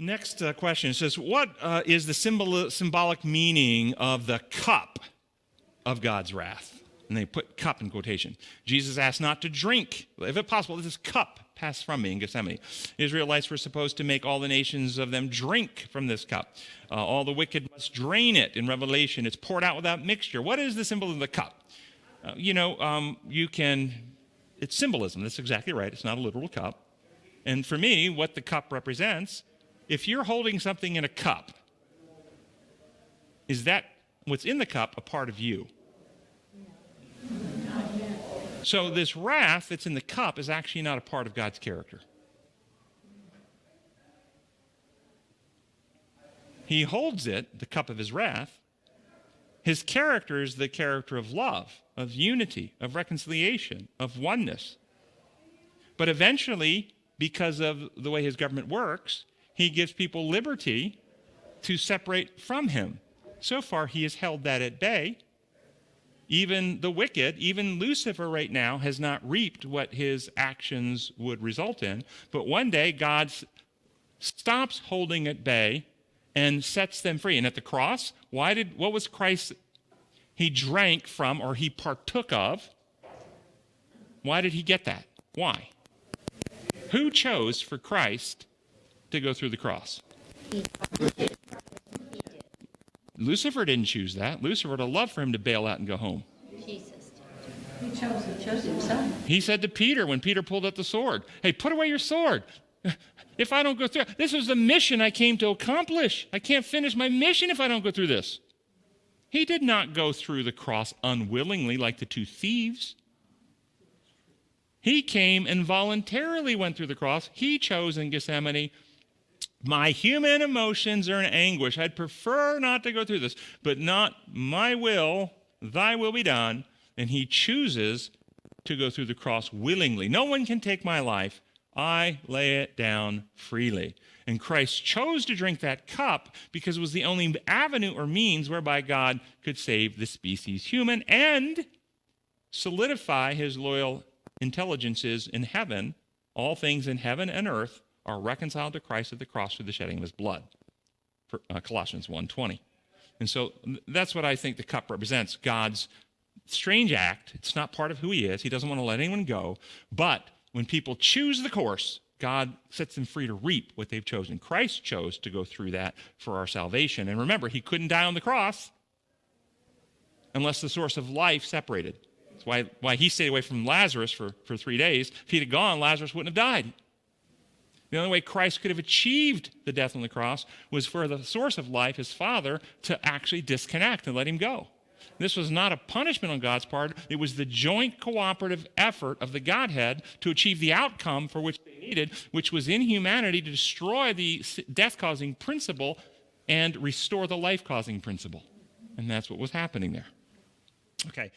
Next question says, what is the symbolic meaning of the cup of God's wrath? And they put cup in quotation. Jesus asked not to drink, if it's possible, this cup pass from me in Gethsemane. Israelites were supposed to make all the nations of them drink from this cup. All the wicked must drain it. In Revelation, it's poured out without mixture. What is the symbol of the cup? It's symbolism. That's exactly right. It's not a literal cup. And for me, what the cup represents, if you're holding something in a cup, is that what's in the cup a part of you? So this wrath that's in the cup is actually not a part of God's character. He holds it, the cup of his wrath. His character is the character of love, of unity, of reconciliation, of oneness. But eventually, because of the way his government works, he gives people liberty to separate from him. So far, he has held that at bay. Even the wicked, even Lucifer right now, has not reaped what his actions would result in. But one day, God stops holding at bay and sets them free. And at the cross, what was Christ? He drank from, or he partook of. Why did he get that? Why? Who chose for Christ to go through the cross? Lucifer didn't choose that. Lucifer would have loved for him to bail out and go home. Jesus did. He chose himself. He said to Peter, when Peter pulled out the sword, hey, put away your sword. If I don't go through, this was the mission I came to accomplish. I can't finish my mission if I don't go through this. He did not go through the cross unwillingly like the two thieves. He came and voluntarily went through the cross. He chose in Gethsemane, my human emotions are in anguish. I'd prefer not to go through this, but not my will, thy will be done. And he chooses to go through the cross willingly. No one can take my life. I lay it down freely. And Christ chose to drink that cup because it was the only avenue or means whereby God could save the species human and solidify his loyal intelligences in heaven. All things in heaven and earth are reconciled to Christ at the cross through the shedding of his blood. For, Colossians 1:20. And so that's what I think the cup represents. God's strange act. It's not part of who he is. He doesn't want to let anyone go. But when people choose the course, God sets them free to reap what they've chosen. Christ chose to go through that for our salvation. And remember, he couldn't die on the cross unless the source of life separated. That's why he stayed away from Lazarus for 3 days. If he'd have gone, Lazarus wouldn't have died. The only way Christ could have achieved the death on the cross was for the source of life, his Father, to actually disconnect and let him go. This was not a punishment on God's part. It was the joint cooperative effort of the Godhead to achieve the outcome for which they needed, which was in humanity to destroy the death-causing principle and restore the life-causing principle. And that's what was happening there. Okay.